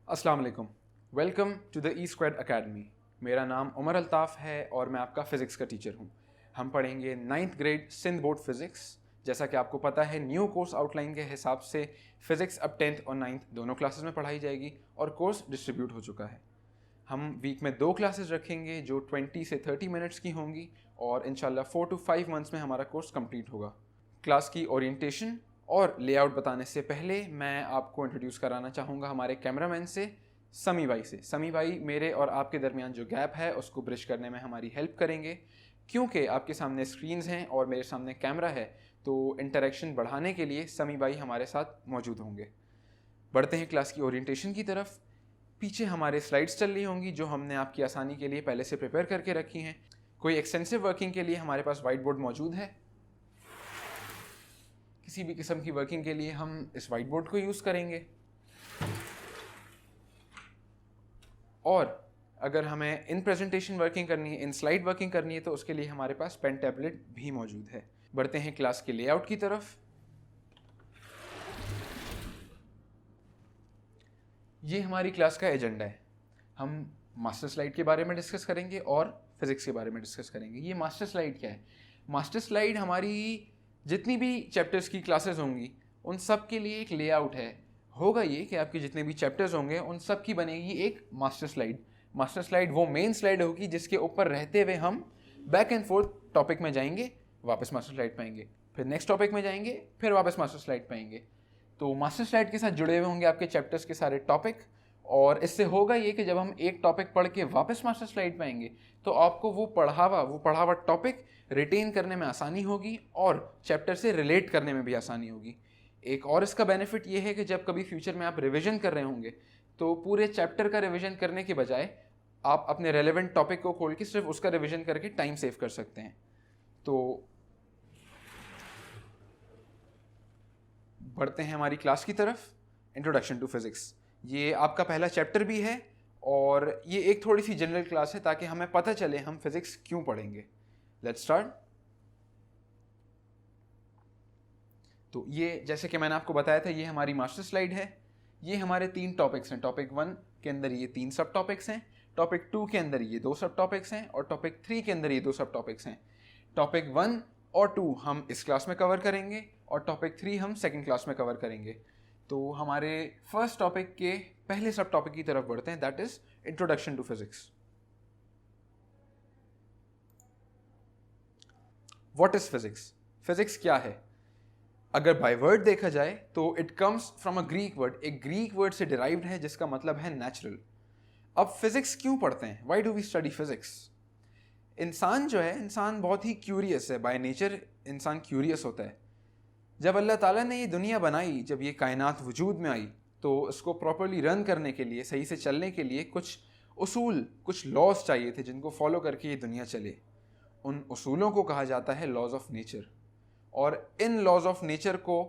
अस्सलाम वालेकुम। Welcome to the E squad academy. मेरा नाम उमर अल्ताफ़ है और मैं आपका फ़िज़िक्स का टीचर हूँ। हम पढ़ेंगे 9th grade Sindh board physics. जैसा कि आपको पता है, न्यू कोर्स आउटलाइन के हिसाब से फ़िज़िक्स अब 10th और 9th दोनों क्लासेस में पढ़ाई जाएगी और कोर्स डिस्ट्रीब्यूट हो चुका है। हम वीक में 2 क्लासेस रखेंगे जो 20 से 30 मिनट्स की होंगी और इंशाल्लाह 4 to 5 मंथ्स में हमारा कोर्स कंप्लीट होगा। क्लास की ओरिएंटेशन और लेआउट बताने से पहले मैं आपको इंट्रोड्यूस कराना चाहूँगा हमारे कैमरामैन से, समी भाई से। समी भाई मेरे और आपके दरमियान जो गैप है उसको ब्रिज करने में हमारी हेल्प करेंगे। क्योंकि आपके सामने स्क्रीन्स हैं और मेरे सामने कैमरा है, तो इंटरेक्शन बढ़ाने के लिए समी भाई हमारे साथ मौजूद होंगे। बढ़ते हैं क्लास की ओरिएंटेशन की तरफ। पीछे हमारे स्लाइड्स चल रही होंगी जो हमने आपकी आसानी के लिए पहले से प्रिपेयर करके रखी हैं। कोई एक्सटेंसिव वर्किंग के लिए हमारे पास वाइट बोर्ड मौजूद है। किसी भी किस्म की वर्किंग के लिए हम इस वाइट बोर्ड को यूज़ करेंगे। और अगर हमें इन प्रेजेंटेशन वर्किंग करनी है, इन स्लाइड वर्किंग करनी है, तो उसके लिए हमारे पास पेन टैबलेट भी मौजूद है। बढ़ते हैं क्लास के लेआउट की तरफ। ये हमारी क्लास का एजेंडा है। हम मास्टर स्लाइड के बारे में डिस्कस करेंगे और फिज़िक्स के बारे में डिस्कस करेंगे। ये मास्टर स्लाइड क्या है? मास्टर स्लाइड हमारी जितनी भी चैप्टर्स की क्लासेस होंगी उन सब के लिए एक लेआउट है। होगा ये कि आपके जितने भी चैप्टर्स होंगे उन सब की बनेगी एक मास्टर स्लाइड। मास्टर स्लाइड वो मेन स्लाइड होगी जिसके ऊपर रहते हुए हम बैक एंड फोर्थ टॉपिक में जाएंगे, वापस मास्टर स्लाइड पाएंगे, फिर नेक्स्ट टॉपिक में जाएंगे, फिर वापस मास्टर स्लाइड पाएंगे। तो मास्टर स्लाइड के साथ जुड़े हुए होंगे आपके चैप्टर्स के सारे टॉपिक। और इससे होगा ये कि जब हम एक टॉपिक पढ़ के वापस मास्टर स्लाइड पाएंगे तो आपको वो पढ़ा हुआ टॉपिक रिटेन करने में आसानी होगी और चैप्टर से रिलेट करने में भी आसानी होगी। एक और इसका बेनिफिट ये है कि जब कभी फ्यूचर में आप रिवीजन कर रहे होंगे तो पूरे चैप्टर का रिवीजन करने के बजाय आप अपने रेलेवेंट टॉपिक को खोल के सिर्फ उसका रिवीजन करके टाइम सेव कर सकते हैं। तो बढ़ते हैं हमारी क्लास की तरफ। इंट्रोडक्शन टू फिज़िक्स, ये आपका पहला चैप्टर भी है और ये एक थोड़ी सी जनरल क्लास है ताकि हमें पता चले हम फिज़िक्स क्यों पढ़ेंगे। Let's start. तो ये जैसे कि मैंने आपको बताया था, ये हमारी मास्टर स्लाइड है। ये हमारे 3 टॉपिक्स हैं। टॉपिक 1 के अंदर ये 3 सब टॉपिक्स हैं, टॉपिक 2 के अंदर ये 2 सब टॉपिक्स हैं और टॉपिक 3 के अंदर ये 2 सब टॉपिक्स हैं। टॉपिक 1 और 2 हम इस क्लास में कवर करेंगे और टॉपिक 3 हम सेकेंड क्लास में कवर करेंगे। तो हमारे फर्स्ट टॉपिक के पहले सब टॉपिक की तरफ बढ़ते हैं, that is introduction to physics. What is physics? Physics क्या है? अगर बाय वर्ड देखा जाए तो it comes from a Greek word. एक ग्रीक वर्ड से डिराइव्ड है जिसका मतलब है नेचुरल। अब फिजिक्स क्यों पढ़ते हैं? Why do we study physics? इंसान जो है, इंसान बहुत ही क्यूरियस है। बाय नेचर इंसान क्यूरियस होता है। जब अल्लाह ताला ने ये दुनिया बनाई, जब ये कायनात वजूद में आई, तो इसको प्रॉपरली रन करने के लिए, सही से चलने के लिए कुछ उसूल, कुछ लॉज चाहिए थे जिनको फॉलो करके ये दुनिया चले। उन उसूलों को कहा जाता है लॉज ऑफ नेचर। और इन लॉज ऑफ नेचर को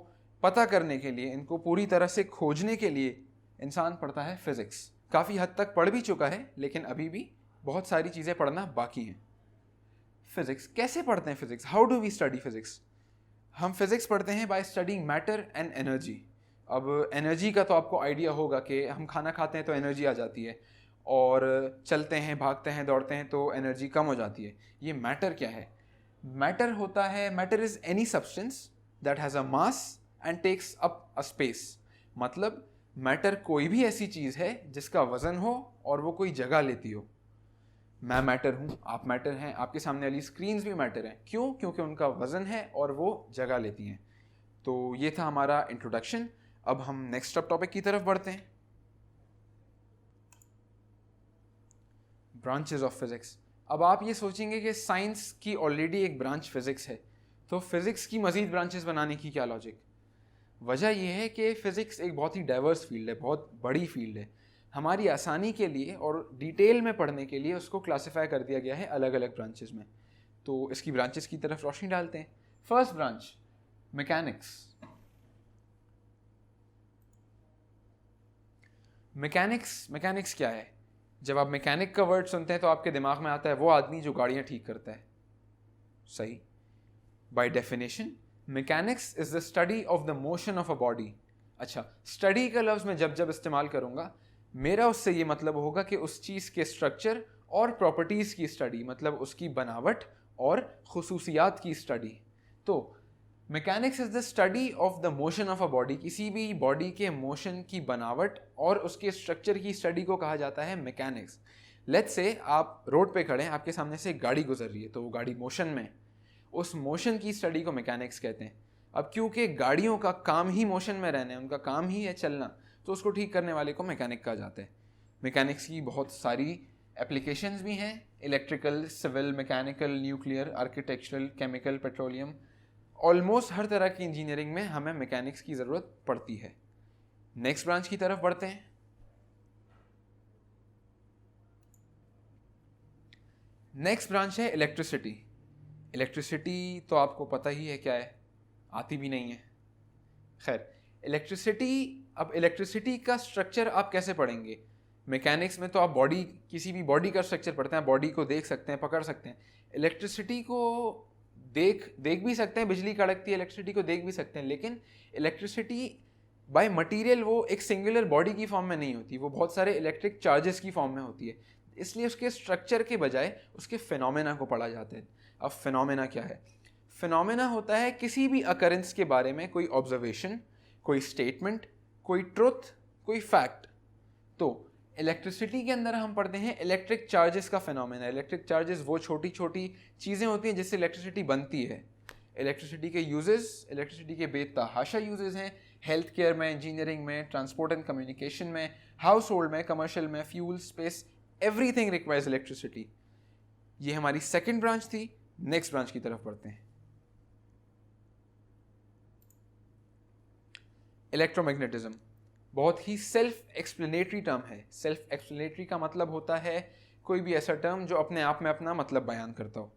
पता करने के लिए, इनको पूरी तरह से खोजने के लिए इंसान पढ़ता है फिज़िक्स। काफ़ी हद तक पढ़ भी चुका है लेकिन अभी भी बहुत सारी चीज़ें पढ़ना बाकी हैं। फिज़िक्स कैसे पढ़ते हैं? Physics, how do we study physics? हम फिज़िक्स पढ़ते हैं by studying matter and energy. अब एनर्जी का तो आपको आइडिया होगा कि हम खाना खाते हैं तो एनर्जी आ जाती है और चलते हैं, भागते हैं, दौड़ते हैं तो एनर्जी कम हो जाती है। ये मैटर क्या है? मैटर होता है, matter is any substance that has a mass and takes up a space. मतलब मैटर कोई भी ऐसी चीज़ है जिसका वज़न हो और वो कोई जगह लेती हो। मैं मैटर हूँ, आप मैटर हैं, आपके सामने वाली स्क्रीन्स भी मैटर हैं। क्यों? क्योंकि उनका वज़न है और वो जगह लेती हैं। तो ये था हमारा इंट्रोडक्शन। अब हम नेक्स्ट टॉपिक की तरफ बढ़ते हैं, ब्रांचेस ऑफ फिज़िक्स। अब आप ये सोचेंगे कि साइंस की ऑलरेडी एक ब्रांच फिज़िक्स है, तो फिज़िक्स की मज़ीद ब्रांचेस बनाने की क्या लॉजिक? वजह यह है कि फ़िज़िक्स एक बहुत ही डाइवर्स फील्ड है, बहुत बड़ी फील्ड है। हमारी आसानी के लिए और डिटेल में पढ़ने के लिए उसको क्लासिफाई कर दिया गया है अलग अलग ब्रांचेस में। तो इसकी ब्रांचेस की तरफ रोशनी डालते हैं। First branch, mechanics. मैकेनिक्स क्या है? जब आप मैकेनिक का वर्ड सुनते हैं तो आपके दिमाग में आता है वो आदमी जो गाड़ियाँ ठीक करता है। सही। By definition mechanics is the study of the motion of a body. अच्छा, स्टडी का लफ्ज़ मैं जब जब इस्तेमाल करूँगा मेरा उससे ये मतलब होगा कि उस चीज़ के स्ट्रक्चर और प्रॉपर्टीज़ की स्टडी, मतलब उसकी बनावट और खुसूसियात की स्टडी। तो mechanics is the study of the motion of a body. किसी भी बॉडी के मोशन की बनावट और उसके स्ट्रक्चर की स्टडी को कहा जाता है मैकेनिक्स। लेट्स से आप रोड पे खड़े हैं, आपके सामने से एक गाड़ी गुजर रही है, तो वो गाड़ी मोशन में, उस मोशन की स्टडी को मैकेनिक्स कहते हैं। अब क्योंकि गाड़ियों का काम ही मोशन में रहना है, उनका काम ही है चलना, तो उसको ठीक करने वाले को मैकेनिक कहा जाता है। मैकेनिक्स की बहुत सारी एप्लीकेशंस भी हैं, electrical, civil, mechanical, nuclear, architectural, chemical, petroleum. Almost हर तरह की इंजीनियरिंग में हमें मैकेनिक्स की ज़रूरत पड़ती है। नेक्स्ट ब्रांच की तरफ बढ़ते हैं। नेक्स्ट ब्रांच है इलेक्ट्रिसिटी। इलेक्ट्रिसिटी तो आपको पता ही है क्या है, आती भी नहीं है। खैर, इलेक्ट्रिसिटी, अब इलेक्ट्रिसिटी का स्ट्रक्चर आप कैसे पढ़ेंगे? मैकेनिक्स में तो आप बॉडी, किसी भी बॉडी का स्ट्रक्चर पढ़ते हैं, बॉडी को देख सकते हैं, पकड़ सकते हैं। इलेक्ट्रिसिटी को देख भी सकते हैं, बिजली कड़कती है, इलेक्ट्रिसिटी को देख भी सकते हैं, लेकिन इलेक्ट्रिसिटी बाय मटेरियल वो एक सिंगुलर बॉडी की फॉर्म में नहीं होती, वो बहुत सारे इलेक्ट्रिक चार्जेस की फॉर्म में होती है। इसलिए उसके स्ट्रक्चर के बजाय उसके फिनोमेना को पढ़ा जाता है। अब फिनोमेना क्या है? फिनोमेना होता है किसी भी अकरेंस के बारे में कोई ऑब्जर्वेशन, कोई स्टेटमेंट, कोई ट्रुथ, कोई फैक्ट। तो इलेक्ट्रिसिटी के अंदर हम पढ़ते हैं इलेक्ट्रिक चार्जेस का फिनोमेना। इलेक्ट्रिक चार्जेस वो छोटी छोटी चीज़ें होती हैं जिससे इलेक्ट्रिसिटी बनती है। इलेक्ट्रिसिटी के यूजेस, इलेक्ट्रिसिटी के बेतहाशा यूजेस हैं, हेल्थ केयर में, इंजीनियरिंग में, ट्रांसपोर्ट एंड कम्युनिकेशन में, हाउस होल्ड में, कमर्शियल में, fuel, space, everything requires electricity. ये हमारी सेकेंड ब्रांच थी। नेक्स्ट ब्रांच की तरफ बढ़ते हैं। इलेक्ट्रोमैग्नेटिज्म बहुत ही सेल्फ एक्सप्लेनेटरी टर्म है। सेल्फ एक्सप्लेनेटरी का मतलब होता है कोई भी ऐसा टर्म जो अपने आप में अपना मतलब बयान करता हो।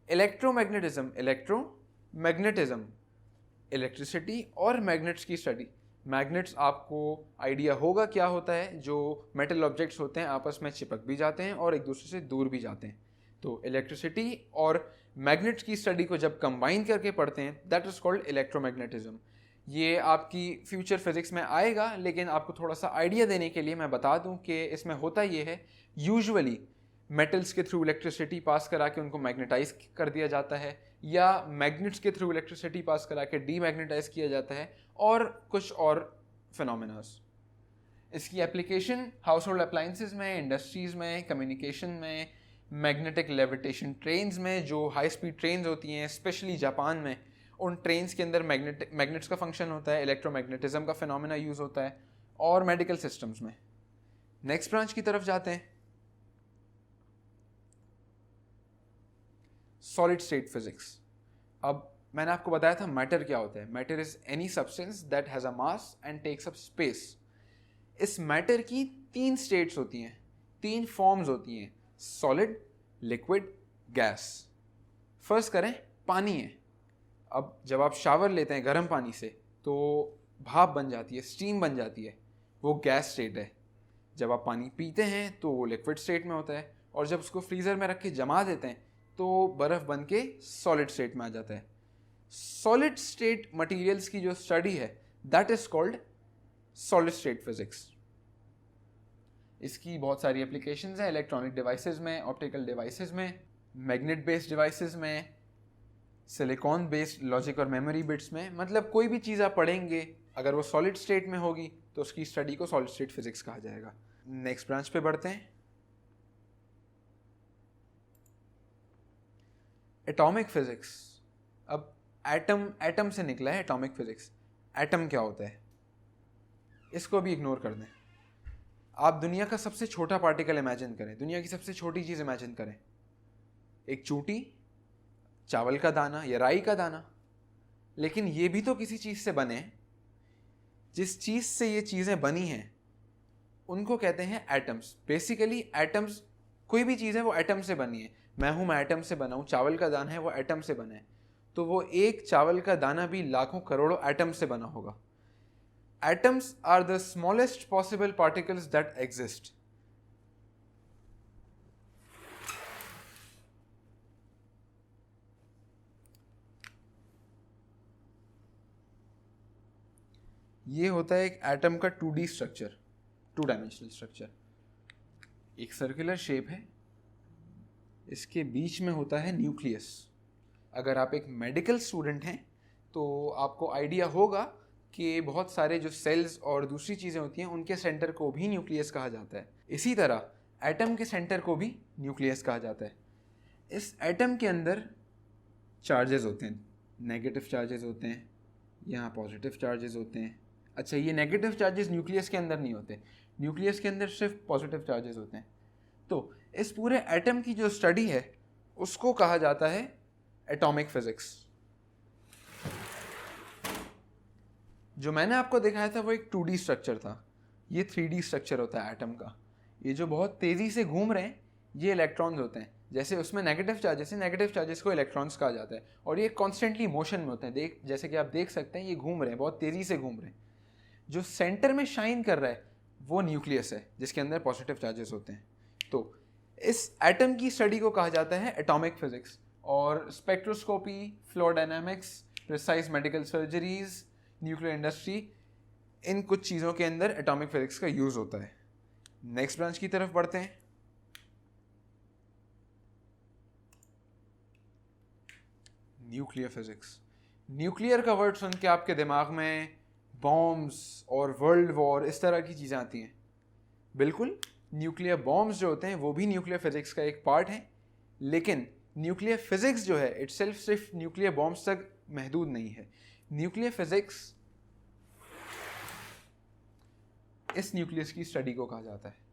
इलेक्ट्रोमैग्नेटिज्म, इलेक्ट्रोमैग्नेटिज्म, इलेक्ट्रिसिटी और मैग्नेट्स की स्टडी। मैग्नेट्स आपको आइडिया होगा क्या होता है, जो मेटल ऑब्जेक्ट्स होते हैं आपस में चिपक भी जाते हैं और एक दूसरे से दूर भी जाते हैं। तो इलेक्ट्रिसिटी और मैग्नेट्स की स्टडी को जब कंबाइन करके पढ़ते हैं, दैट इज कॉल्ड इलेक्ट्रोमैग्नेटिज्म। ये आपकी फ्यूचर फिजिक्स में आएगा, लेकिन आपको थोड़ा सा आइडिया देने के लिए मैं बता दूं कि इसमें होता ये है, यूजुअली मेटल्स के थ्रू इलेक्ट्रिसिटी पास करा के उनको मैग्नेटाइज कर दिया जाता है, या मैग्नेट्स के थ्रू इलेक्ट्रिसिटी पास करा के डीमैग्नेटाइज किया जाता है, और कुछ और फिनोमेनास। इसकी एप्लीकेशन हाउस होल्ड अप्लाइंसेस में, इंडस्ट्रीज में, कम्युनिकेशन में, मैग्नेटिक लेविटेशन ट्रेन्स में, जो हाई स्पीड ट्रेन्स होती हैं स्पेशली जापान में, उन ट्रेन्स के अंदर मैग्नेट्स का फंक्शन होता है, इलेक्ट्रोमैग्नेटिज्म का फिनोमेना यूज होता है, और मेडिकल सिस्टम्स में। नेक्स्ट ब्रांच की तरफ जाते हैं। Solid state physics. अब मैंने आपको बताया था मैटर क्या होता है। Matter is any substance that has a mass and takes up space. इस मैटर की 3 स्टेट्स होती हैं, 3 फॉर्म्स होती हैं, सॉलिड, लिक्विड, गैस। फर्स्ट करें, पानी है। अब जब आप शावर लेते हैं गर्म पानी से, तो भाप बन जाती है, स्टीम बन जाती है, वो गैस स्टेट है। जब आप पानी पीते हैं तो वो लिक्विड स्टेट में होता है, और जब उसको फ्रीज़र में रख के जमा देते हैं तो बर्फ़ बन के सॉलिड स्टेट में आ जाता है। सॉलिड स्टेट मटेरियल्स की जो स्टडी है, that is called solid state physics. इसकी बहुत सारी एप्लीकेशंस हैं, इलेक्ट्रॉनिक डिवाइसेस में, ऑप्टिकल डिवाइसेस में, मैग्नेट बेस्ड डिवाइसेस में, सिलिकॉन बेस्ड लॉजिक और मेमोरी बिट्स में। मतलब कोई भी चीज़ आप पढ़ेंगे, अगर वो सॉलिड स्टेट में होगी तो उसकी स्टडी को सॉलिड स्टेट फिजिक्स कहा जाएगा। नेक्स्ट ब्रांच पे बढ़ते हैं। Atomic physics. अब एटम से निकला है एटॉमिक फिजिक्स। एटम क्या होता है, इसको भी इग्नोर कर दें। आप दुनिया का सबसे छोटा पार्टिकल इमेजिन करें, दुनिया की सबसे छोटी चीज़ इमेजिन करें, एक चूंटी, चावल का दाना या राई का दाना। लेकिन ये भी तो किसी चीज़ से बने। जिस चीज़ से ये चीज़ें बनी हैं उनको कहते हैं एटम्स। बेसिकली एटम्स, कोई भी चीज़ है वो एटम से बनी है। मैं एटम से बना हूँ, चावल का दाना है वो एटम से बना है, तो वो एक चावल का दाना भी लाखों करोड़ों एटम से बना होगा। Atoms are the smallest possible particles that exist. ये होता है एक एटम का 2D structure. Two dimensional structure. एक सर्कुलर शेप है, इसके बीच में होता है न्यूक्लियस। अगर आप एक मेडिकल स्टूडेंट हैं तो आपको आइडिया होगा कि बहुत सारे जो सेल्स और दूसरी चीज़ें होती हैं उनके सेंटर को भी न्यूक्लियस कहा जाता है। इसी तरह एटम के सेंटर को भी न्यूक्लियस कहा जाता है। इस एटम के अंदर चार्जेस होते हैं, नेगेटिव चार्जेस होते हैं, यहाँ पॉजिटिव चार्जेस होते हैं। अच्छा, ये नेगेटिव चार्जेस न्यूक्लियस के अंदर नहीं होते, न्यूक्लियस के अंदर सिर्फ पॉजिटिव चार्जेस होते हैं। तो इस पूरे एटम की जो स्टडी है उसको कहा जाता है एटॉमिक फिजिक्स। जो मैंने आपको दिखाया था वो एक 2D स्ट्रक्चर था, ये 3D स्ट्रक्चर होता है एटम का। ये जो बहुत तेज़ी से घूम रहे हैं ये इलेक्ट्रॉन्स होते हैं। जैसे उसमें नेगेटिव चार्जेस हैं, नेगेटिव चार्जेस को इलेक्ट्रॉन्स कहा जाता है, और ये कॉन्स्टेंटली मोशन में होते हैं। जैसे कि आप देख सकते हैं ये घूम रहे हैं, बहुत तेज़ी से घूम रहे हैं। जो सेंटर में शाइन कर रहा है वो न्यूक्लियस है जिसके अंदर पॉजिटिव चार्जेस होते हैं। तो इस एटम की स्टडी को कहा जाता है एटॉमिक फिजिक्स। और spectroscopy, flow dynamics, precise medical surgeries, nuclear industry, इन कुछ चीज़ों के अंदर एटॉमिक फिजिक्स का यूज़ होता है। नेक्स्ट ब्रांच की तरफ बढ़ते हैं। Nuclear physics. न्यूक्लियर का वर्ड सुन के आपके दिमाग में बॉम्ब्स और वर्ल्ड वॉर इस तरह की चीज़ें आती हैं। बिल्कुल, न्यूक्लियर बॉम्ब्स जो होते हैं वो भी न्यूक्लियर फिजिक्स का एक पार्ट है, लेकिन न्यूक्लियर फिजिक्स जो है इटसेल्फ सिर्फ न्यूक्लियर बॉम्ब्स तक महदूद नहीं है। न्यूक्लियर फिजिक्स इस न्यूक्लियस की स्टडी को कहा जाता है।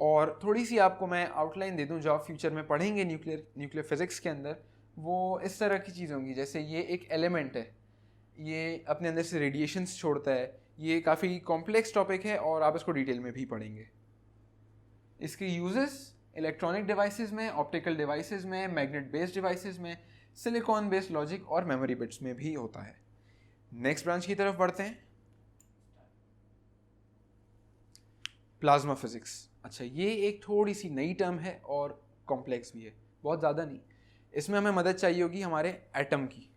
और थोड़ी सी आपको मैं आउटलाइन दे दूं जो आप फ्यूचर में पढ़ेंगे न्यूक्लियर फिजिक्स के अंदर, वो इस तरह की चीज़ होंगी। जैसे ये एक एलिमेंट है, ये अपने अंदर से रेडिएशंस छोड़ता है। ये काफ़ी कॉम्प्लेक्स टॉपिक है और आप इसको डिटेल में भी पढ़ेंगे। इसके यूजेस इलेक्ट्रॉनिक डिवाइसेस में, ऑप्टिकल डिवाइसेस में, मैग्नेट बेस्ड डिवाइसेस में, सिलिकॉन बेस्ड लॉजिक और मेमोरी बिट्स में भी होता है। नेक्स्ट ब्रांच की तरफ बढ़ते हैं, प्लाज्मा फिजिक्स। अच्छा, ये एक थोड़ी सी नई टर्म है और कॉम्प्लेक्स भी है, बहुत ज़्यादा नहीं। इसमें हमें मदद चाहिए होगी हमारे एटम की।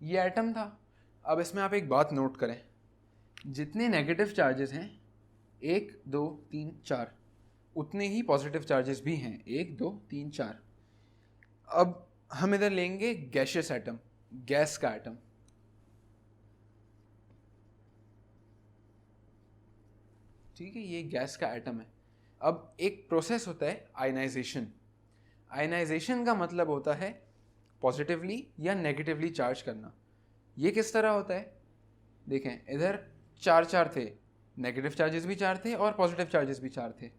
ये एटम था। अब इसमें आप एक बात नोट करें, जितने नेगेटिव चार्जेस हैं 1 2 3 4, उतने ही पॉजिटिव चार्जेस भी हैं 1 2 3 4। अब हम इधर लेंगे गैशियस एटम, गैस का एटम। ठीक है, ये गैस का एटम है। अब एक प्रोसेस होता है आयनाइजेशन। आयनाइजेशन का मतलब होता है पॉजिटिवली या नेगेटिवली चार्ज करना। ये किस तरह होता है? देखें, इधर 4 थे, नेगेटिव चार्जेस भी 4 थे और पॉजिटिव चार्जेस भी 4 थे।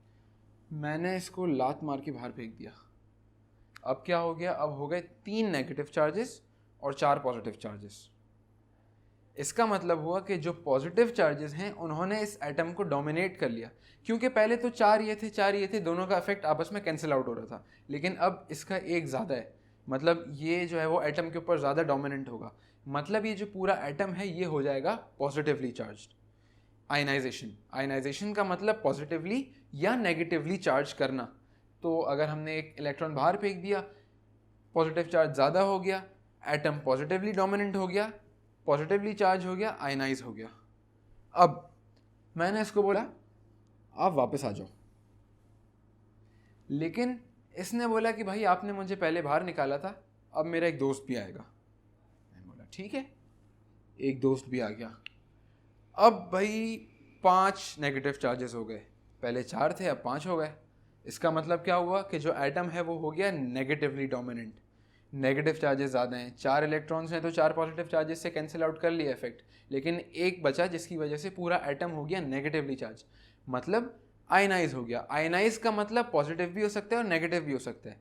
मैंने इसको लात मार के बाहर फेंक दिया। अब क्या हो गया? अब हो गए 3 नेगेटिव चार्जेस और 4 पॉजिटिव चार्जेस। इसका मतलब हुआ कि जो पॉजिटिव चार्जेस हैं उन्होंने इस एटम को डोमिनेट कर लिया, क्योंकि पहले तो 4 ये थे, दोनों का इफेक्ट आपस में कैंसिल आउट हो रहा था। लेकिन अब इसका एक ज़्यादा है, मतलब ये जो है वो एटम के ऊपर ज़्यादा डोमिनेंट होगा। मतलब ये जो पूरा एटम है ये हो जाएगा पॉजिटिवली चार्ज्ड। आयनाइजेशन का मतलब पॉजिटिवली या नेगेटिवली चार्ज करना। तो अगर हमने एक इलेक्ट्रॉन बाहर फेंक दिया, पॉजिटिव चार्ज ज़्यादा हो गया, एटम पॉजिटिवली डोमिनेंट हो गया, पॉजिटिवली चार्ज हो गया, आयनाइज हो गया। अब मैंने इसको बोला आप वापस आ जाओ, लेकिन इसने बोला कि भाई आपने मुझे पहले बाहर निकाला था, अब मेरा एक दोस्त भी आएगा। मैंने बोला ठीक है, एक दोस्त भी आ गया। अब भाई 5 नेगेटिव चार्जेस हो गए, पहले 4 थे अब 5 हो गए। इसका मतलब क्या हुआ कि जो एटम है वो हो गया नेगेटिवली डोमिनेंट। नेगेटिव चार्जेस ज़्यादा हैं, 4 इलेक्ट्रॉन्स हैं तो 4 पॉजिटिव चार्जेस से कैंसिल आउट कर लिया इफेक्ट, लेकिन एक बचा जिसकी वजह से पूरा एटम हो गया नेगेटिवली चार्ज, मतलब आयनाइज हो गया। आयनाइज का मतलब पॉजिटिव भी हो सकता है और नेगेटिव भी हो सकता है।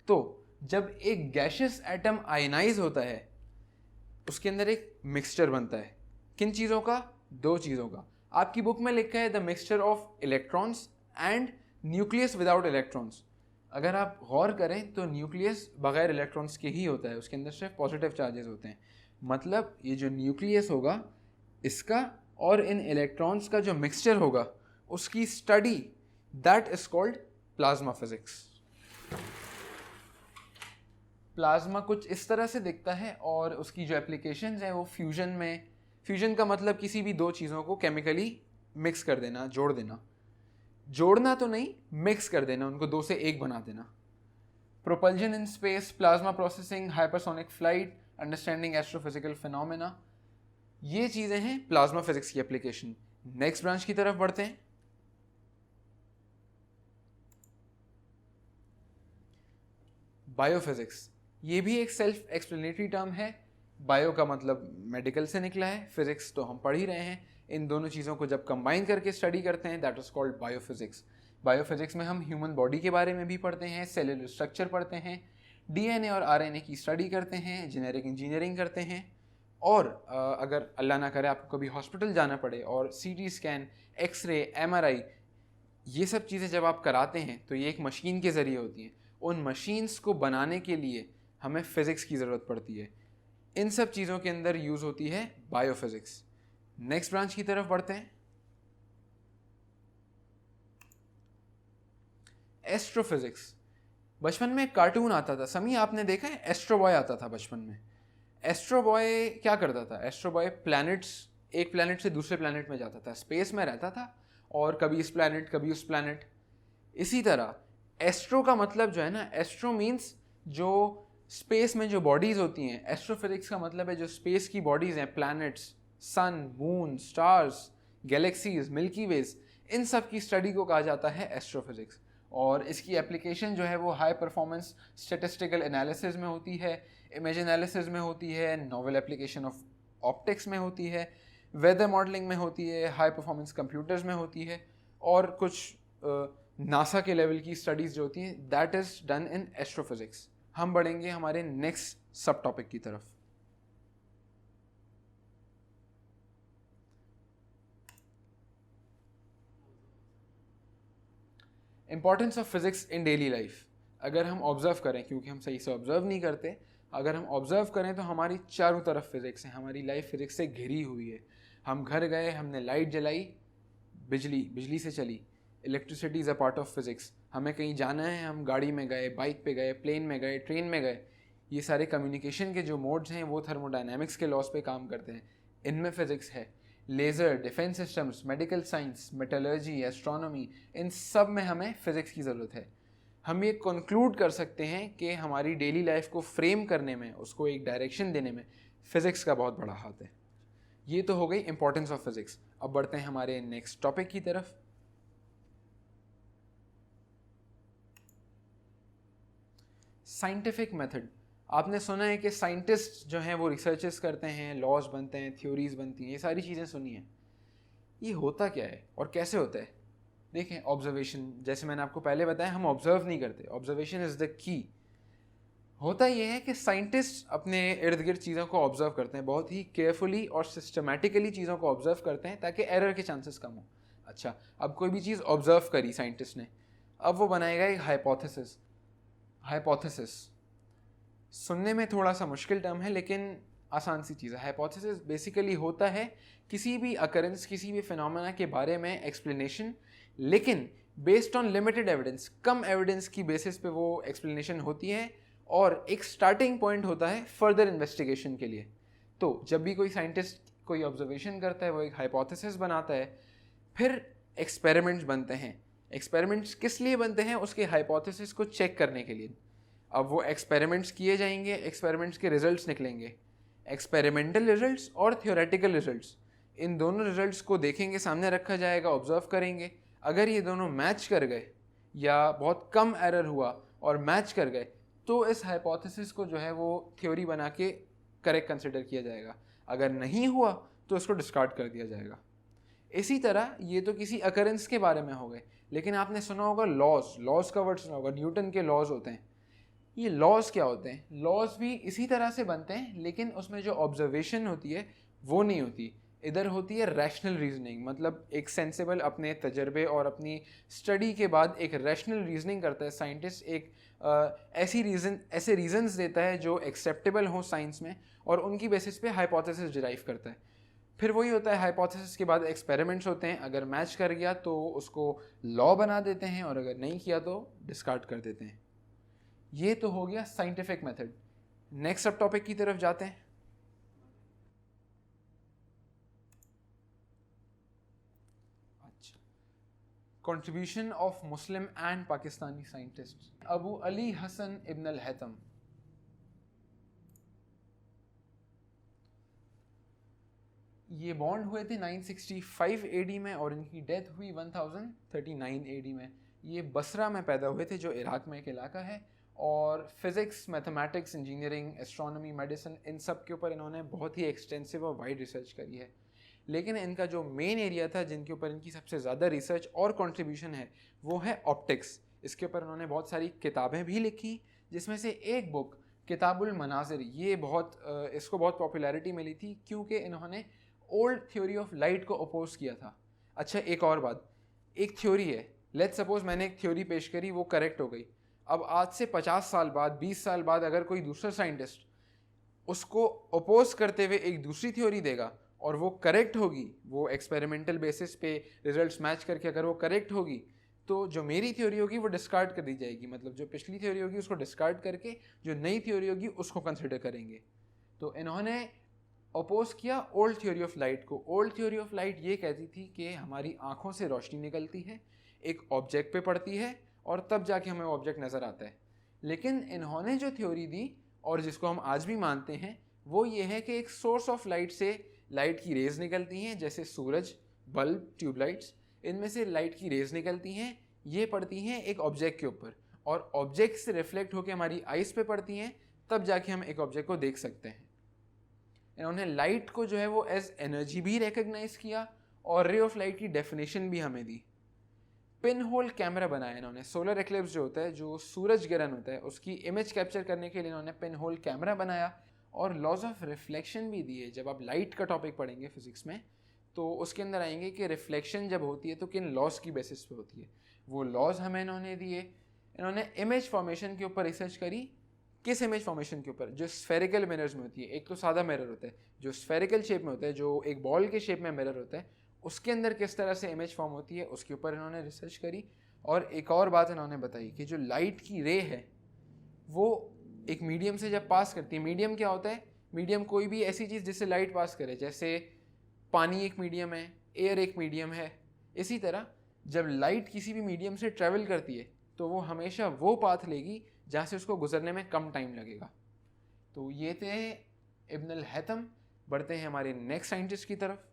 तो जब एक गैशियस एटम आयनाइज होता है उसके अंदर एक मिक्सचर बनता है। किन चीज़ों का? 2 चीज़ों का। आपकी बुक में लिखा है the mixture of electrons and nucleus without electrons. अगर आप गौर करें तो न्यूक्लियस बगैर इलेक्ट्रॉन्स के ही होता है, उसके अंदर सिर्फ पॉजिटिव चार्जेस होते हैं। मतलब ये जो न्यूक्लियस होगा इसका और इन इलेक्ट्रॉन्स का जो मिक्सचर होगा उसकी study, that is called plasma physics. Plasma कुछ इस तरह से दिखता है और उसकी जो एप्लीकेशंस हैं वो फ्यूजन में, फ्यूजन का मतलब किसी भी दो चीज़ों को केमिकली मिक्स कर देना, जोड़ देना, जोड़ना तो नहीं, मिक्स कर देना, उनको दो से एक बना देना। Propulsion in space, plasma processing, hypersonic flight, understanding astrophysical phenomena, ये चीज़ें हैं प्लाज्मा फिजिक्स की एप्लीकेशन। नेक्स्ट ब्रांच की तरफ बढ़ते हैं। बायोफिजिक्स, ये भी एक सेल्फ एक्सप्लेनेटरी टर्म है। बायो का मतलब मेडिकल से निकला है, फिजिक्स तो हम पढ़ ही रहे हैं। इन दोनों चीज़ों को जब कंबाइन करके स्टडी करते हैं that is called biophysics. Biophysics में हम ह्यूमन बॉडी के बारे में भी पढ़ते हैं, सेलुलर स्ट्रक्चर पढ़ते हैं, डीएनए और आरएनए की स्टडी करते हैं, जेनेरिक इंजीनियरिंग करते हैं। और अगर अल्लाह ना करे आपको कभी हॉस्पिटल जाना पड़े और सीटी स्कैन, एक्सरे, एमआरआई, ये सब चीज़ें जब आप कराते हैं तो ये एक मशीन के ज़रिए होती हैं। उन मशीन्स को बनाने के लिए हमें फ़िज़िक्स की ज़रूरत पड़ती है। इन सब चीज़ों के अंदर यूज़ होती है बायोफिज़िक्स। नेक्स्ट ब्रांच की तरफ बढ़ते हैं। एस्ट्रोफिज़िक्स, बचपन में एक कार्टून आता था, समी आपने देखा है, एस्ट्रो बॉय आता था बचपन में। एस्ट्रो बॉय क्या करता था? एस्ट्रो बॉय प्लैनेट्स, एक प्लैनेट से दूसरे प्लैनेट में जाता था, स्पेस में रहता था और कभी इस प्लैनेट कभी उस प्लैनेट। इसी तरह एस्ट्रो का मतलब जो है ना, एस्ट्रो मीन्स जो स्पेस में जो बॉडीज़ होती हैं, एस्ट्रोफिजिक्स का मतलब है जो स्पेस की बॉडीज़ हैं, planets, sun, moon, stars, galaxies, milky way, इन सब की स्टडी को कहा जाता है एस्ट्रोफिजिक्स। और इसकी एप्लीकेशन जो है वो हाई परफॉर्मेंस स्टेटिस्टिकल एनालिसिस में होती है, इमेज एनालिसिस में होती है, नोवेल एप्लीकेशन ऑफ ऑप्टिक्स में होती है, वेदर मॉडलिंग में होती है, हाई परफॉर्मेंस कंप्यूटर्स में होती है, और कुछ नासा के लेवल की स्टडीज़ जो होती हैं that is done in astrophysics. हम बढ़ेंगे हमारे नेक्स्ट सब टॉपिक की तरफ। Importance of physics in daily life. अगर हम ऑब्जर्व करें, क्योंकि हम सही से ऑब्जर्व नहीं करते, अगर हम ऑब्जर्व करें तो हमारी चारों तरफ फिजिक्स है, हमारी लाइफ फिजिक्स से घिरी हुई है। हम घर गए, हमने लाइट जलाई, बिजली से चली, electricity is a part of physics. हमें कहीं जाना है, हम गाड़ी में गए, बाइक पे गए, प्लेन में गए, ट्रेन में गए, ये सारे कम्युनिकेशन के जो मोड्स हैं वो थर्मोडायनेमिक्स के लॉस पे काम करते हैं, इनमें फिजिक्स है। Laser, defence systems, medical science, metallurgy, astronomy, इन सब में हमें फ़िज़िक्स की ज़रूरत है। हम ये कंक्लूड कर सकते हैं कि हमारी डेली लाइफ को फ्रेम करने में, उसको एक डायरेक्शन देने में फ़िज़िक्स का बहुत बड़ा हाथ है। ये तो हो गई इंपॉर्टेंस ऑफ फिज़िक्स। अब बढ़ते हैं हमारे नेक्स्ट टॉपिक की तरफ। Scientific method. आपने सुना है कि साइंटिस्ट जो हैं वो रिसर्चेस करते हैं, लॉज बनते हैं, थ्योरीज बनती हैं, ये सारी चीज़ें सुनी हैं। ये होता क्या है और कैसे होता है? देखें, ऑब्जर्वेशन, जैसे मैंने आपको पहले बताया, हम ऑब्जर्व नहीं करते, ऑब्जर्वेशन इज़ द की। होता यह है कि साइंटिस्ट अपने इर्द गिर्द चीज़ों को ऑब्जर्व करते हैं, बहुत ही केयरफुली और सिस्टमैटिकली चीज़ों को ऑब्जर्व करते हैं ताकि एरर के चांसेस कम हो। अच्छा, अब कोई भी चीज़ ऑब्जर्व करी साइंटिस्ट ने, अब वो बनाएगा एक हाइपोथेसिस। हाइपोथेसिस सुनने में थोड़ा सा मुश्किल टर्म है लेकिन आसान सी चीज़ है। हाइपोथेसिस बेसिकली होता है किसी भी अकरेंस, किसी भी फिनोमेना के बारे में एक्सप्लेनेशन, लेकिन based on limited evidence, come evidence की बेसिस पे वो एक्सप्लेनेशन होती है और एक स्टार्टिंग पॉइंट होता है फर्दर इन्वेस्टिगेशन के लिए। तो जब भी कोई साइंटिस्ट कोई ऑब्जर्वेशन करता है वो एक हाइपोथेसिस बनाता है, फिर एक्सपेरिमेंट्स बनते हैं। एक्सपेरिमेंट्स किस लिए बनते हैं? उसके हाइपोथेसिस को चेक करने के लिए। अब वो एक्सपेरिमेंट्स किए जाएंगे, एक्सपेरिमेंट्स के रिजल्ट्स निकलेंगे, एक्सपेरिमेंटल रिजल्ट्स और थ्योरेटिकल रिजल्ट्स। इन दोनों रिजल्ट्स को देखेंगे, सामने रखा जाएगा, ऑब्जर्व करेंगे। अगर ये दोनों मैच कर गए या बहुत कम एरर हुआ और मैच कर गए तो इस हाइपोथेसिस को जो है वो थ्योरी बना के करेक्ट कंसिडर किया जाएगा। अगर नहीं हुआ तो इसको डिस्कार्ड कर दिया जाएगा। इसी तरह ये तो किसी अकरेंस के बारे में हो गए, लेकिन आपने सुना होगा लॉज का वर्ड सुना होगा, न्यूटन के लॉज होते हैं। ये लॉज क्या होते हैं? लॉज भी इसी तरह से बनते हैं लेकिन उसमें जो ऑब्जर्वेशन होती है वो नहीं होती, इधर होती है रैशनल रीजनिंग। मतलब एक सेंसिबल, अपने तजर्बे और अपनी स्टडी के बाद एक रैशनल रीजनिंग करता है साइंटिस्ट, एक ऐसे रीजंस देता है जो एक्सेप्टेबल हो साइंस में, और उनकी बेसिस पे हाइपोथेसिस डिराइव करता है। फिर वही होता है, हाइपोथेसिस के बाद एक्सपेरिमेंट्स होते हैं, अगर मैच कर गया तो उसको लॉ बना देते हैं और अगर नहीं किया तो डिस्कार्ड कर देते हैं। ये तो हो गया scientific method. Next subtopic की तरफ जाते हैं। अच्छा, contribution of Muslim and Pakistani scientist. Abu Ali Hasan ibn al Haytham, ये बॉर्न हुए थे 965 एडी में और इनकी डेथ हुई 1039 एडी में। ये बसरा में पैदा हुए थे जो इराक में एक इलाका है, और physics, mathematics, engineering, astronomy, medicine, इन सब के ऊपर इन्होंने बहुत ही एक्सटेंसिव और वाइड रिसर्च करी है। लेकिन इनका जो मेन एरिया था जिनके ऊपर इनकी सबसे ज़्यादा रिसर्च और कंट्रीब्यूशन है वो है ऑप्टिक्स। इसके ऊपर इन्होंने बहुत सारी किताबें भी लिखी, जिसमें से एक बुक किताबुल मनाजिर, ये इसको बहुत पॉपुलैरिटी मिली थी क्योंकि इन्होंने ओल्ड थ्योरी ऑफ लाइट को अपोज किया था। अच्छा, एक और बात, एक थ्योरी है, लेट्स सपोज मैंने एक थ्योरी पेश करी, वो करेक्ट हो गई। अब आज से 50 साल बाद, 20 साल बाद अगर कोई दूसरा साइंटिस्ट उसको अपोज करते हुए एक दूसरी थ्योरी देगा और वो करेक्ट होगी, वो एक्सपेरिमेंटल बेसिस पे रिजल्ट्स मैच करके अगर वो करेक्ट होगी, तो जो मेरी थ्योरी होगी वो डिस्कार्ड कर दी जाएगी। मतलब जो पिछली थ्योरी होगी उसको डिस्कार्ड करके जो नई थ्योरी होगी उसको कंसिडर करेंगे। तो इन्होंने अपोज किया ओल्ड थ्योरी ऑफ लाइट को। ओल्ड थ्योरी ऑफ लाइट ये कहती थी कि हमारी आँखों से रोशनी निकलती है, एक ऑब्जेक्ट पे पड़ती है और तब जाके हमें वो ऑब्जेक्ट नज़र आता है। लेकिन इन्होंने जो थ्योरी दी और जिसको हम आज भी मानते हैं वो ये है कि एक सोर्स ऑफ लाइट से लाइट की रेज निकलती हैं, जैसे सूरज, बल्ब, ट्यूबलाइट्स, इनमें से लाइट की रेज निकलती हैं, ये पड़ती हैं एक ऑब्जेक्ट के ऊपर और ऑब्जेक्ट से रिफ्लेक्ट होकर हमारी आइज़ पे पड़ती हैं, तब जाके हम एक ऑब्जेक्ट को देख सकते हैं। इन्होंने लाइट को जो है वो एज एनर्जी भी रिकग्नाइज किया और रे ऑफ लाइट की डेफिनेशन भी हमें दी। पिन होल कैमरा बनाया इन्होंने। सोलर एक्लिप्स जो होता है, जो सूरज ग्रहण होता है, उसकी इमेज कैप्चर करने के लिए इन्होंने पिन होल कैमरा बनाया और लॉज ऑफ रिफ्लेक्शन भी दिए। जब आप लाइट का टॉपिक पढ़ेंगे फिजिक्स में तो उसके अंदर आएंगे कि रिफ्लेक्शन जब होती है तो किन लॉज की बेसिस पे होती है, वो लॉज हमें इन्होंने दिए। इन्होंने इमेज फॉर्मेशन के ऊपर रिसर्च करी। किस इमेज फॉर्मेशन के ऊपर? जो स्फेरिकल मिरर्स में होती है। एक तो सादा मिरर होता है जो स्फेरिकल शेप में होता है, जो एक बॉल के शेप में मिरर होता है, उसके अंदर किस तरह से इमेज फॉर्म होती है उसके ऊपर इन्होंने रिसर्च करी। और एक और बात इन्होंने बताई कि जो लाइट की रे है वो एक मीडियम से जब पास करती है, मीडियम क्या होता है? मीडियम कोई भी ऐसी चीज़ जिससे लाइट पास करे, जैसे पानी एक मीडियम है, एयर एक मीडियम है। इसी तरह जब लाइट किसी भी मीडियम से ट्रेवल करती है तो वो हमेशा वो पाथ लेगी जहाँ से उसको गुजरने में कम टाइम लगेगा। तो ये थे इब्न अल हैतम। बढ़ते हैं हमारे नेक्स्ट साइंटिस्ट की तरफ।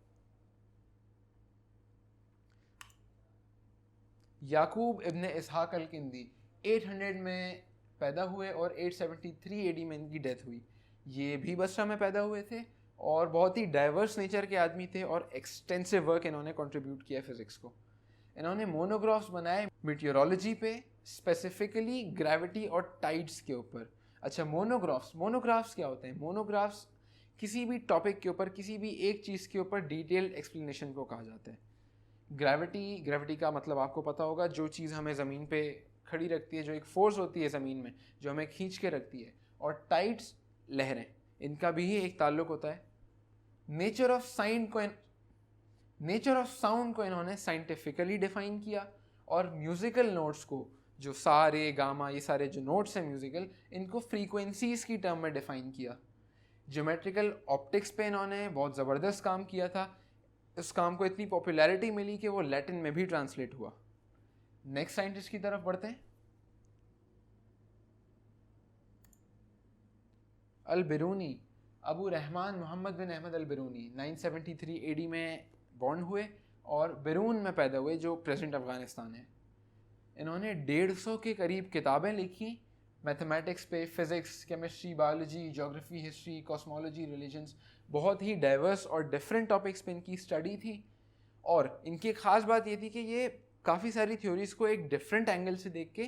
याकूब इब्न इसहाक अल किंदी 800 में पैदा हुए और 873 एडी में इनकी डेथ हुई। ये भी बसरा में पैदा हुए थे और बहुत ही डाइवर्स नेचर के आदमी थे और एक्सटेंसिव वर्क इन्होंने कंट्रीब्यूट किया फिजिक्स को। इन्होंने मोनोग्राफ्स बनाए मीटियोरोलॉजी पे, स्पेसिफिकली ग्रेविटी और टाइड्स के ऊपर। अच्छा, मोनोग्राफ्स क्या होते हैं? मोनोग्राफ्स किसी भी टॉपिक के ऊपर, किसी भी एक चीज़ के ऊपर डिटेल्ड एक्सप्लेनेशन को कहा जाता है। ग्रेविटी का मतलब आपको पता होगा, जो चीज़ हमें ज़मीन पे खड़ी रखती है, जो एक फोर्स होती है ज़मीन में जो हमें खींच के रखती है। और टाइड्स, लहरें, इनका भी एक ताल्लुक होता है। नेचर ऑफ साउंड को इन्होंने साइंटिफिकली डिफाइन किया और म्यूज़िकल नोट्स को, जो सा रे गामा, ये सारे जो नोट्स हैं म्यूज़िकल, इनको फ्रीक्वेंसीज की टर्म में डिफाइन किया। ज्योमेट्रिकल ऑप्टिक्स पे इन्होंने बहुत ज़बरदस्त काम किया था। इस काम को इतनी पॉपुलैरिटी मिली कि वो लैटिन में भी ट्रांसलेट हुआ। नेक्स्ट साइंटिस्ट की तरफ बढ़ते हैं। अल बिरूनी, अबू रहमान मोहम्मद बिन अहमद अल बिरूनी 973 एडी में बॉर्न हुए और बिरून में पैदा हुए, जो प्रेजेंट अफ़गानिस्तान है। इन्होंने 150 के करीब किताबें लिखी मैथमेटिक्स पे, physics, chemistry, biology, geography, history, cosmology, religions, बहुत ही डाइवर्स और डिफरेंट टॉपिक्स पे इनकी स्टडी थी। और इनकी ख़ास बात ये थी कि ये काफ़ी सारी थ्योरीज़ को एक डिफरेंट एंगल से देख के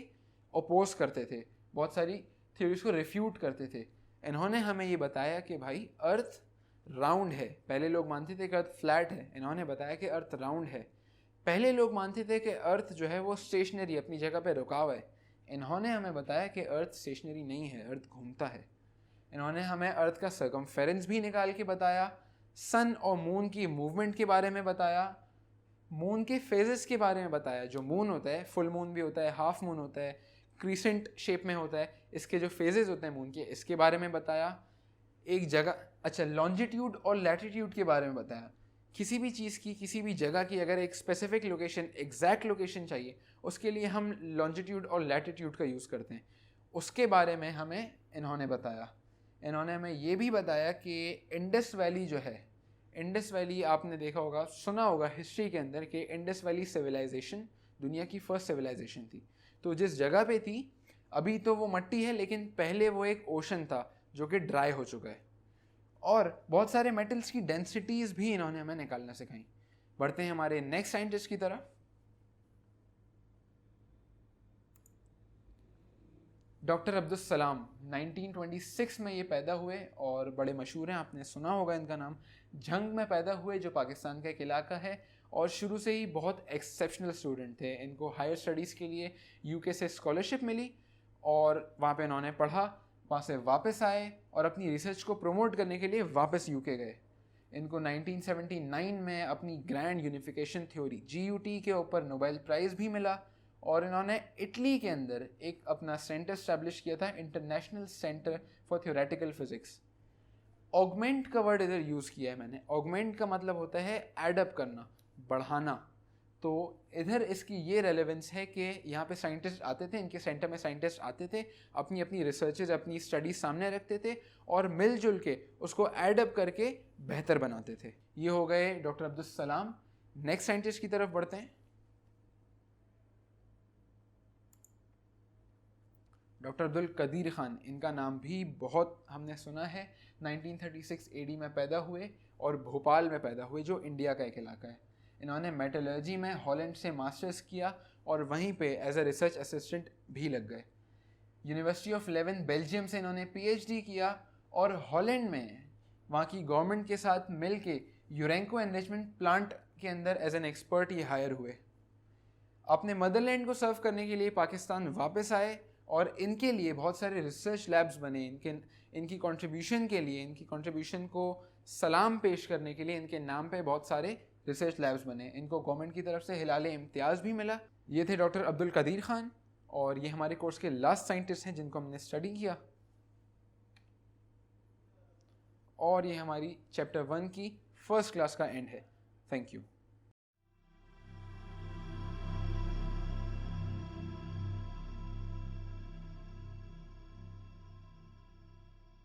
अपोज करते थे, बहुत सारी थ्योरीज़ को रिफ्यूट करते थे। इन्होंने हमें ये बताया कि भाई अर्थ राउंड है। पहले लोग मानते थे कि अर्थ फ्लैट है, इन्होंने बताया कि अर्थ राउंड है। पहले लोग मानते थे कि अर्थ जो है वो स्टेशनरी, अपनी जगह पे रुका हुआ है। इन्होंने हमें बताया कि अर्थ स्टेशनरी नहीं है, अर्थ घूमता है। इन्होंने हमें अर्थ का सर्कमफेरेंस भी निकाल के बताया, सन और मून की मूवमेंट के बारे में बताया, मून के फेजेस के बारे में बताया। जो मून होता है, फुल मून भी होता है, हाफ मून होता है, क्रीसेंट शेप में होता है, इसके जो फेजेस होते हैं मून के, इसके बारे में बताया। एक जगह, अच्छा, लॉन्जिट्यूड और लैटिट्यूड के बारे में बताया। किसी भी चीज़ की, किसी भी जगह की अगर एक स्पेसिफिक लोकेशन, एग्जैक्ट लोकेशन चाहिए, उसके लिए हम लॉन्जिट्यूड और लैटिट्यूड का यूज़ करते हैं। उसके बारे में हमें इन्होंने बताया। इन्होंने हमें ये भी बताया कि इंडस वैली जो है, इंडस वैली आपने देखा होगा, सुना होगा हिस्ट्री के अंदर कि इंडस वैली सिविलाइजेशन दुनिया की फर्स्ट सिविलाइजेशन थी। तो जिस जगह पे थी, अभी तो वो मट्टी है, लेकिन पहले वो एक ओशन था जो कि ड्राई हो चुका है। और बहुत सारे मेटल्स की डेंसिटीज़ भी इन्होंने हमें निकालना सिखाई। बढ़ते हैं हमारे नेक्स्ट साइंटिस्ट की तरफ। डॉक्टर अब्दुल सलाम 1926 में ये पैदा हुए और बड़े मशहूर हैं, आपने सुना होगा इनका नाम। झंग में पैदा हुए, जो पाकिस्तान का एक इलाका है, और शुरू से ही बहुत एक्सेप्शनल स्टूडेंट थे। इनको हायर स्टडीज़ के लिए यूके से स्कॉलरशिप मिली और वहाँ पे इन्होंने पढ़ा। वहाँ से वापस आए और अपनी रिसर्च को प्रमोट करने के लिए वापस यूके गए। इनको 1979 में अपनी ग्रैंड यूनिफिकेशन थ्योरी GUT के ऊपर नोबेल प्राइज़ भी मिला। और इन्होंने इटली के अंदर एक अपना सेंटर स्टैब्लिश किया था, international centre for theoretical physics. Augment का वर्ड इधर यूज़ किया है मैंने। ऑगमेंट का मतलब होता है एडअप करना, बढ़ाना। तो इधर इसकी ये रेलेवेंस है कि यहाँ पे साइंटिस्ट आते थे, इनके सेंटर में साइंटिस्ट आते थे, अपनी अपनी रिसर्चेज, अपनी स्टडीज सामने रखते थे और मिलजुल के उसको एडअप करके बेहतर बनाते थे। ये हो गए doctor Abdul Salam. Next scientist की तरफ बढ़ते हैं। डॉक्टर अब्दुल कदीर ख़ान, इनका नाम भी बहुत हमने सुना है। 1936 AD में पैदा हुए और भोपाल में पैदा हुए, जो इंडिया का एक इलाका है। इन्होंने मेटलर्जी में हॉलैंड से मास्टर्स किया और वहीं पे एज अ रिसर्च असिस्टेंट भी लग गए। यूनिवर्सिटी ऑफ लेवन बेल्जियम से इन्होंने PhD किया और हॉलैंड में वहाँ की गवर्नमेंट के साथ मिल के यूरेंको एनरिचमेंट प्लांट के अंदर एज एन एक्सपर्ट ये हायर हुए। अपने मदरलैंड को सर्व करने के लिए पाकिस्तान वापस आए और इनके लिए बहुत सारे रिसर्च लैब्स बने। इनकी कंट्रीब्यूशन के लिए, इनकी कंट्रीब्यूशन को सलाम पेश करने के लिए इनके नाम पे बहुत सारे रिसर्च लैब्स बने। इनको गवर्नमेंट की तरफ से हिलाले इम्तियाज़ भी मिला। ये थे डॉक्टर अब्दुल कदीर ख़ान और ये हमारे कोर्स के लास्ट साइंटिस्ट हैं जिनको हमने स्टडी किया। और ये हमारी चैप्टर 1 की फर्स्ट क्लास का एंड है। Thank you.